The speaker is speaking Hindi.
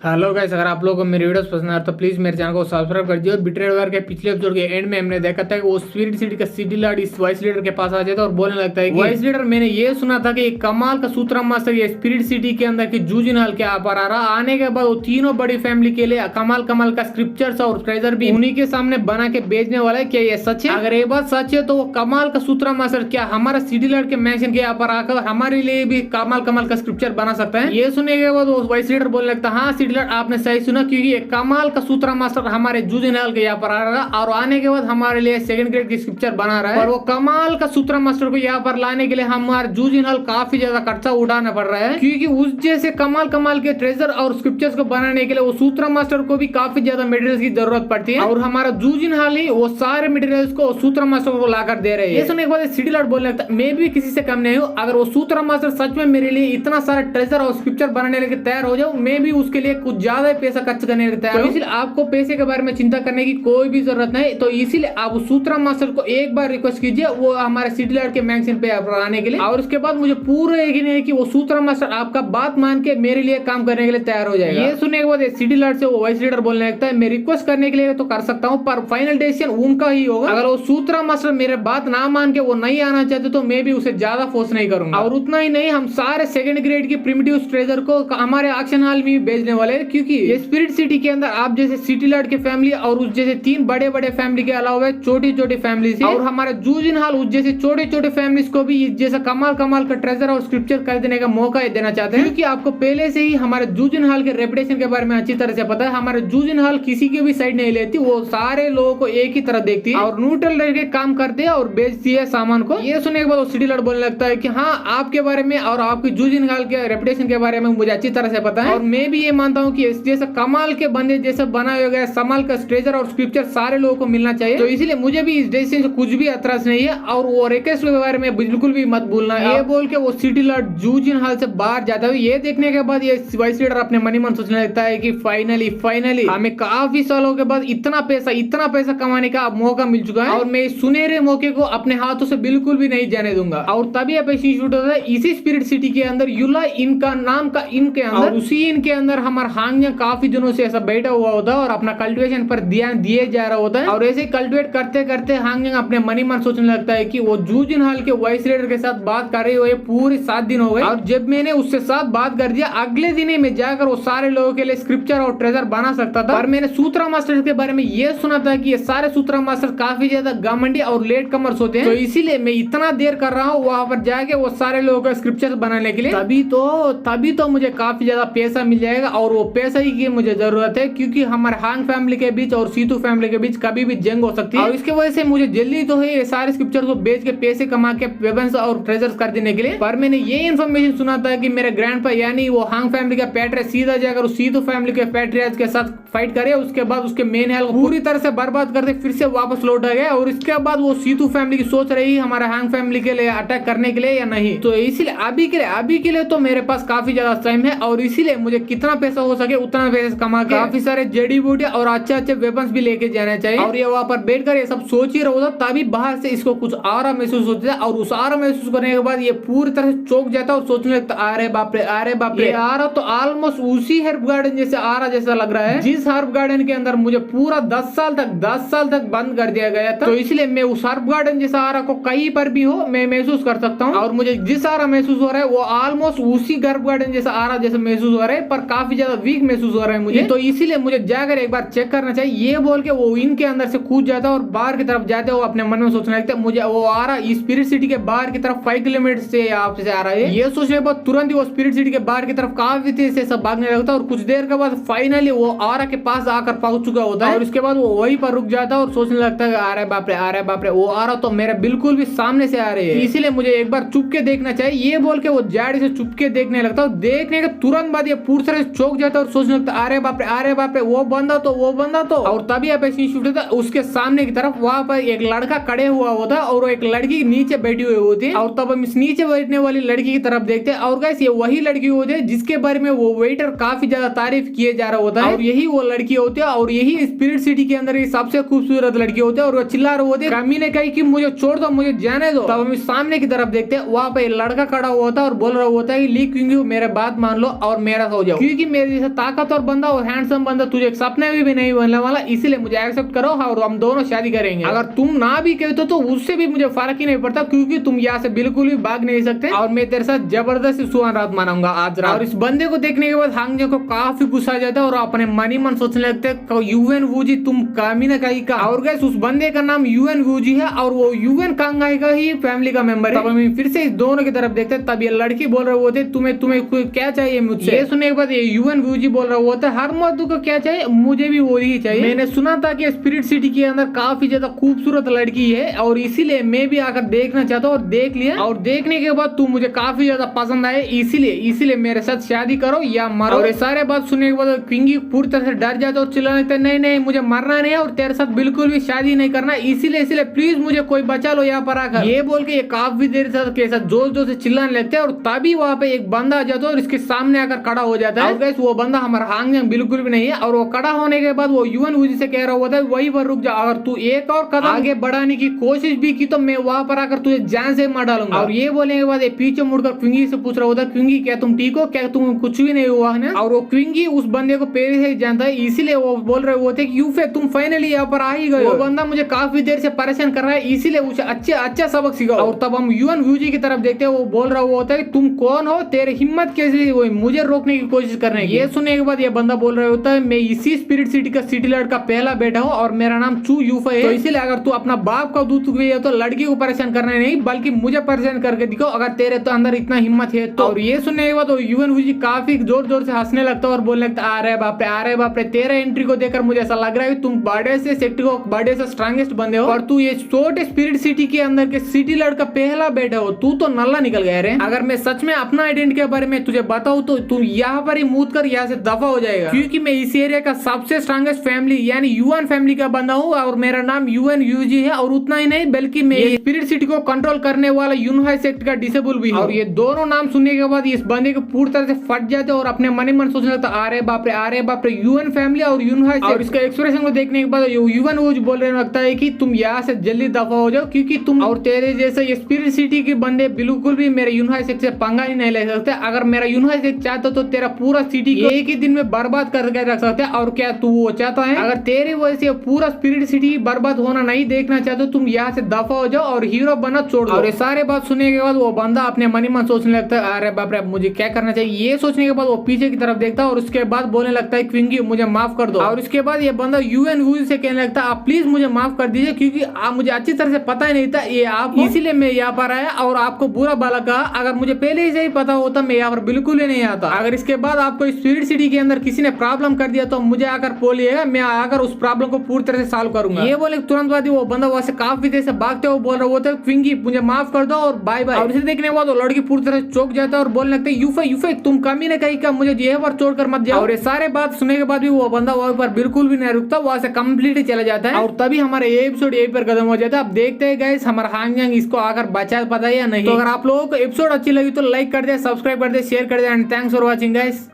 हेलो गाइस, अगर आप लोगों को मेरी वीडियोस पसंद आ तो प्लीज मेरे चैनल को सब्सक्राइब कर दियो। बिट्रेड वॉर के पिछले एपिसोड के एंड में हमने देखा था कि वो स्पिरिट सिटी का सिटी लॉर्ड इस वाइस लीडर के पास आ जाता है और बोलने लगता है कि वाइस लीडर, मैंने ये सुना था कि एक कमाल का सूत्र मास्टर ये स्पिरिट सिटी के अंदर की जूजिनहाल के यहाँ पर आ रहा। आने के बाद वो तीनों बड़ी फैमिली के लिए कमाल कमाल का स्क्रिप्चर्स और ट्रेजर भी उन्हीं के सामने बना के बेचने वाला है। क्या ये सच है? अगर ये बात सच है तो वो कमाल का सूत्र मास्टर क्या हमारा सिटी लॉर्ड के मैंशन के यहाँ पर आकर हमारे लिए भी कमाल कमाल का स्क्रिप्चर बना सकता है? ये सुनने के बाद वो वाइस लीडर बोलने लगता है, हाँ सिटी लॉर्ड, आपने सही सुना, क्योंकि एक कमाल का सूत्रा मास्टर हमारे जूजिनहाल के यहाँ पर आ रहा है और आने के बाद हमारे लिए सेकंड ग्रेड की स्क्रिप्चर बना रहा है। और वो कमाल का सूत्रा मास्टर को यहाँ पर लाने के लिए हमारे जूजिनहाल काफी ज्यादा खर्चा उठाना पड़ रहा है, क्योंकि उस जैसे कमाल कमाल के ट्रेजर और स्क्रिप्चर्स को बनाने के लिए वो सूत्रा मास्टर को भी काफी ज्यादा मटेरियल्स की जरूरत पड़ती है और हमारा जूजिनहाल ही वो सारे मटेरियल्स को सूत्रा मास्टर को लाकर दे रहे हैं। ये सुनने के बाद सिटी लॉर्ड बोलने लगता है, मैं भी किसी से कम नहीं हूँ। अगर वो सूत्रा मास्टर सच में मेरे लिए इतना सारा ट्रेजर और स्क्रिप्चर बनाने के लिए तैयार हो जाओ, मैं भी उसके लिए कुछ ज्यादा पैसा खर्च करने लगता है। तो इसलिए आपको पैसे के बारे में चिंता करने की कोई भी जरूरत नहीं। तो इसीलिए आप उस सूत्रा मास्टर को एक बार रिक्वेस्ट कीजिए वो हमारे सिटी लॉर्ड के मैगजीन पे आने के लिए, और उसके बाद मुझे पूरा यकीन है कि वो सूत्रा मास्टर आपका बात मान के मेरे लिए काम करने के लिए तैयार हो जाएगा। ये सुनने के बाद सिटी लॉर्ड से वो वाइस लीडर बोलने लगता है, मैं रिक्वेस्ट करने के लिए तो कर सकता हूँ पर फाइनल डिसीजन उनका ही होगा। अगर वो सूत्रा मास्टर मेरे बात ना मान के वो नहीं आना चाहते तो मैं भी उसे ज्यादा फोर्स नहीं करूंगा। और उतना ही नहीं, हम सारे सेकंड ग्रेड की प्रिमिटिव ट्रेजर को हमारे ऑक्शन हॉल में बेचने वाले हैं, क्योंकि ये स्पिरिट सिटी के अंदर आप जैसे सिटी लॉर्ड की फैमिली और उस जैसे तीन बड़े बड़े फैमिली के अलावा छोटी छोटी फैमिली और हमारे जूजिनहाल उस जैसे छोटे छोटे फैमिलीज को भी जैसा कमाल कमाल का ट्रेजर और स्क्रिप्चर खरीदने का मौका देना चाहते हैं, क्योंकि आपको पहले से ही हमारे जूजिनहाल के रेपुटेशन के बारे में अच्छी तरह से पता है। हमारे जूजिनहाल किसी की भी साइड नहीं लेती, वो सारे लोगों को एक ही तरह देखती है और न्यूट्रल रह के काम करती है और बेचती है सामान को। ये सुनने के बाद वो सिटी लॉर्ड बोलने लगता है कि हाँ, आपके बारे में और आपकी जूजिनहाल के रेपुटेशन के बारे में मुझे अच्छी तरह से पता है और मैं भी ये मानता हूँ कि इस जैसा कमाल के बंदे जैसा बनाए गए समाल का ट्रेजर और स्क्रिप्चर सारे लोगों को मिलना चाहिए। तो इसलिए मुझे भी इस डिसीजन से कुछ भी एतराज नहीं है और वो रिक्वेस्ट के बारे में बिल्कुल भी मत भूलना। ये बोल के वो सिटी लॉर्ड जूजिनहाल से बाहर जाता है। ये देखने के बाद ये वाइस लीडर अपने मन ही मन सोचने लगता है कि फाइनली हमें काफी सालों के बाद इतना पैसा कमाने का मौका मिल चुका है और मैं इस सुनहरे मौके को अपने हाथों से बिल्कुल भी नहीं जाने दूंगा। और तभी अब शूट होता है इसी स्पिरिट सिटी के अंदर, युला इनका नाम का इनके अंदर, उसी इनके अंदर हमारा हांगजंग काफी दिनों से ऐसा बैठा हुआ होता है और अपना कल्टिवेशन पर ध्यान दिए जा रहा होता है। और ऐसे कल्टिवेट करते करते हांगजंग अपने मन ही मन सोचने लगता है कि वो जूजिनहाल के वाइस लीडर के साथ बात कर रही हुए पूरे 7 दिन हो गए और जब मैंने उससे साथ बात कर दिया अगले दिन ही मैं जाकर वो सारे लोगों के लिए स्क्रिप्चर और ट्रेजर बना सकता था। पर मैंने सूत्रा मास्टर के बारे में ये सुना था कि ये सारे सूत्रा मास्टर काफी ज्यादा घमंडी और लेट कमर्स होते हैं, तो इसीलिए मैं इतना देर कर रहा हूँ वहां पर जाके वो सारे लोगों का स्क्रिप्चर बनाने के लिए। तभी तो मुझे काफी ज्यादा पैसा मिल जाएगा और वो पैसा ही की मुझे जरूरत है, क्योंकि हमारे हांग फैमिली के बीच और सीतू फैमिली के बीच कभी भी जंग हो सकती है और इसके वजह से मुझे जल्दी तो है ये सारे स्क्रिप्चर को बेच के पैसे कमा के वेपन्स और ट्रेजर्स कर देने के लिए। पर मैंने ये इन्फॉर्मेशन सुना था कि मेरे ग्रैंडपा यानी वो हांग फैमिली का पैट्रिया सीधा जाकर उस सीतू फैमिली के पैट्रियाज के साथ फाइट करे, उसके बाद उसके मेन हेल पूरी तरह से बर्बाद करते फिर से वापस लौट आ गया और इसके बाद वो सीतू फैमिली की सोच रही हमारे हांग फैमिली के लिए अटैक करने के लिए या नहीं। तो इसीलिए अभी के लिए तो मेरे पास काफी ज्यादा टाइम है और इसीलिए मुझे कितना पैसा हो सके उतना पैसा कमा के काफी सारे जड़ी बूटियां और अच्छे वेपन्स भी लेके जाना चाहिए। और ये वहां पर बैठकर ये सब सोच ही रहा होता, तभी बाहर से इसको कुछ आरा महसूस होता है और उस आरा महसूस करने के बाद ये पूरी तरह से चौंक जाता है और सोचने लगता है, अरे बाप रे, आरा तो ऑलमोस्ट उसी हर्ब गार्डन जैसे आरा जैसा लग रहा है जिस हर्ब गार्डन के अंदर मुझे पूरा 10 साल तक बंद कर दिया गया था। तो इसलिए मैं उस हर्ब गार्डन जैसा आरा को कहीं पर भी हो मैं महसूस कर सकता हूँ और मुझे जिस आरा महसूस हो रहा है वो ऑलमोस्ट उसी हर्ब गार्डन जैसा आरा जैसा महसूस हो रहा है, पर काफी ज्यादा वीक महसूस हो रहा है मुझे। तो इसीलिए मुझे जाकर एक बार चेक करना चाहिए। ये बोल के वो इनके अंदर से कूद जाता है और बाहर की तरफ जाते हुए अपने मन में सोचने लगता है, मुझे वो आ रहा स्पिरिट सिटी के बाहर की तरफ 5 किलोमीटर से आपसे आ रहा है। ये सोचने के बाद तुरंत ही वो स्पिरिट सिटी के बाहर की तरफ काफी तेज से सब भागने लगता है और कुछ देर के बाद फाइनली वो आरा के पास आकर पहुंच चुका होता है और उसके बाद वो वहीं पर रुक जाता है और सोचने लगता है, अरे बाप रे, वो आरा तो मेरे बिल्कुल भी सामने से आ रही है, इसीलिए मुझे एक बार चुप के देखना चाहिए। ये बोल के वो जाड़ी से चुप के देखने लगता है। देखने के तुरंत बाद ये पूरी तरह से चौंक जाता है और सोचने लगता है, अरे बाप रे, वो बंदा तो और तभी आप शूट होता है उसके सामने की तरफ वहां पर एक लड़का खड़े हुआ होता है और एक लड़की नीचे बैठी हुई होती है और तब हम इस नीचे बैठने वाली लड़की की तरफ देखते हैं और गाइस ये वही लड़की होती है जिसके बारे में वो वेटर काफी ज्यादा तारीफ किए जा रहा होता है और यही वो लड़की होती है और यही स्पिरिट सिटी के अंदर सबसे खूबसूरत लड़की होती है और वो चिल्ला रहे होते हैं, कमी ने कही कि मुझे छोड़ दो, मुझे जाने दो। तब हम सामने की तरफ देखते हैं वहां पे लड़का खड़ा हुआ होता है और बोल रहा होता है कि ली क्योंकि मेरे बात मान लो और मेरा हो जाओ, क्योंकि मेरे तेरे जैसा ताकतवर बंदा और हैंडसम बंदा तुझे सपने में भी नहीं मिलने वाला, इसीलिए मुझे एक्सेप्ट करो और हम दोनों शादी करेंगे। अगर तुम ना भी कहते तो उससे भी मुझे फर्क ही नहीं पड़ता, क्योंकि तुम यहाँ से बिल्कुल भी भाग नहीं सकते और मैं तेरे साथ जबरदस्ती सुहान रात मनाऊंगा आज रात। और इस बंदे को देखने के बाद हांग जंग को काफी गुस्सा आ जाता है और अपने मनी मन सोचने लगते हैं यूएन वूजी तुम कामी ना कहीं का। और गैस उस बंदे का नाम यूएन वूजी है और वो यूएन कांगाई का ही फैमिली का मेंबर है। तब हम फिर से इस दोनों की तरफ देखते हैं, तब ये लड़की बोल रहे होते तुम्हें क्या चाहिए मुझसे। ये सुनने के बाद ये यूएन वूजी बोल रहा होता है हर मर्द को क्या चाहिए, मुझे भी वही ही चाहिए। मैंने सुना था कि स्पिरिट सिटी के अंदर काफी ज्यादा खूबसूरत लड़की है और इसीलिए मैं भी आकर देखना चाहता हूँ और देख लिया, और देखने के बाद तू मुझे काफी ज्यादा पसंद आए, इसीलिए मेरे साथ शादी करो या मरो। और ये सारे बात सुनने के बाद क्विंगी पूरी तरह से डर जाता है और चिल्लाने लगता है नहीं मुझे मरना नहीं है और तेरे साथ बिल्कुल भी शादी नहीं करना, इसीलिए प्लीज मुझे कोई बचा लो यहाँ पर आकर। ये बोल के ये काफी देर के साथ जोर से चिल्लाने लगते हैं और तभी वहाँ पे एक बंदा आ जाता है और इसके सामने आकर खड़ा हो जाता है। और गैस वो बंदा हमारा हांग जंग बिल्कुल भी नहीं है और वो खड़ा होने के बाद वो यूएन वूजी से कह रहा होता है वही पर रुक जा, अगर तू एक और कदम आगे बढ़ाने की कोशिश भी की तो मैं वहां पर आकर तुझे जान से मार डालूंगा। और ये बोलने के बाद ये पीछे मुड़कर क्विंगी से पूछ रहा होता है क्विंगी क्या तुम ठीक हो, क्या तुम कुछ भी नहीं हुआ है। और वो क्विंगी उस बंदे को पहले से जानता है, इसीलिए वो बोल रहे होते कि यूफे तुम फाइनली यहाँ पर आ ही गए। वो बंदा मुझे काफी देर से परेशान कर रहा है, इसीलिए उसे अच्छा सबक सिखाओ। और तब हम यूएन वूजी की तरफ देखते हैं, वो बोल रहा होता है तुम कौन हो, तेरी हिम्मत कैसे हुई मुझे रोकने की कोशिश करने की। ये सुनने के बाद ये बंदा बोल रहा होता है मैं इसी स्पिरिट सिटी का सिटी लॉर्ड का पहला बेटा हूँ और मेरा नाम चू यूफे है, तो इसीलिए अगर तू अपना बाप का दूध गई है तो लड़की को परेशान करना नहीं बल्कि मुझे परेशान करके दिखो, अगर तेरे तो अंदर इतना हिम्मत है तो। और ये सुनने के बाद यूएन वूजी काफी जोर से हंसने लगता है और बोलने लगता अरे बाप रे तेरा एंट्री को देखकर मुझे ऐसा लग रहा है तुम बड़े से सेक्टर को बड़े से स्ट्रांगेस्ट बंदे हो और तू ये छोटे स्पिरिट सिटी के अंदर के सिटी लॉर्ड का पहला बेटा हो, तू तो नल्ला निकल गया रे। अगर मैं सच में अपना आइडेंटिटी के बारे में तुझे बताऊं तो तू यहाँ पर ही मूत कर यहाँ से दफा हो जाएगा, क्योंकि मैं इस एरिया का सबसे स्ट्रांगेस्ट फैमिली यानी यूएन फैमिली का बंदा हूँ और मेरा नाम यूएन यूजी है। और उतना ही नहीं बल्कि मैं स्पिरिट सिटी को कंट्रोल करने वाला यूनहाई सेक्ट का डिसेबल भी हूँ। और ये दोनों नाम सुनने के बाद इस बंदे को पूरी तरह से फट जाते और अपने मन सोचने लगता अरे बाप रे यूएन फैमिली और यूनहाई सेक्ट। और इसका एक्सप्रेशन को देखने के बाद यूएन वूजी बोलने लगता है कि तुम यहाँ से जल्दी दफा हो जाओ, क्योंकि तुम और तेरे जैसे स्पिरिट सिटी के बंदे बिल्कुल भी मेरे यूनहाई सेक्ट से पंगा ही नहीं ले सकते। अगर मेरा यूनहाई सेक्ट चाहता तो तेरा पूरा सिटी को एक ही दिन में बर्बाद करके रख सकते हैं। और क्या तू वो चाहता है, अगर तेरी वजह से पूरा स्पिरिट सिटी बर्बाद होना नहीं देखना चाहते तुम यहाँ से दफा हो जाओ और हीरो बना छोड़ दो। और ये सारे बात सुनने के बाद वो बंदा अपने मन सोचने लगता है अरे बाप रे मुझे क्या करना चाहिए। ये सोचने के बाद वो पीछे की तरफ देखता है और उसके बाद बोलने लगता है क्विंगी मुझे माफ कर दो। और उसके बाद ये बंदा यूएन वूजी से कहने लगता है आप प्लीज मुझे माफ कर दीजिए, क्योंकि आप मुझे अच्छी तरह से पता ही नहीं था ये आप, इसीलिए मैं यहाँ पर आया और आपको बुरा भला कहा। अगर मुझे पहले से ही पता होता मैं यहाँ पर बिल्कुल ही नहीं आता। अगर इसके बाद आपको स्पिरिट सिटी के अंदर किसी ने प्रॉब्लम कर दिया तो मुझे आकर बोलिएगा, मैं आकर उस प्रॉब्लम को पूरी तरह से सॉल्व करूंगा। ये बोले तुरंत बाद वो बंदा वहां से काफी देर से भागते हुए बोल रहा होता है क्विंगी मुझे माफ कर दो और बाय बाय। और इसे देखने के बाद वो लड़की पूरी तरह से चौंक जाता है और बोलने लगता है यूफे तुम कमी ने कही का मुझे ये पर छोड़कर मत जाओ। और ये सारे बात सुनने के बाद भी वो बंदा वहां पर बिल्कुल भी नहीं रुकता, वहां से कंप्लीटली चला जाता है। और तभी हमारा ये एपिसोड यहीं पर खत्म हो जाता है। अब देखते हैं गाइस हमारा हांग जंग इसको आकर बचा पाता है या नहीं। तो अगर आप लोगों को एपिसोड अच्छी लगी तो लाइक कर दे, सब्सक्राइब कर दे, शेयर कर दे and thanks for watching guys.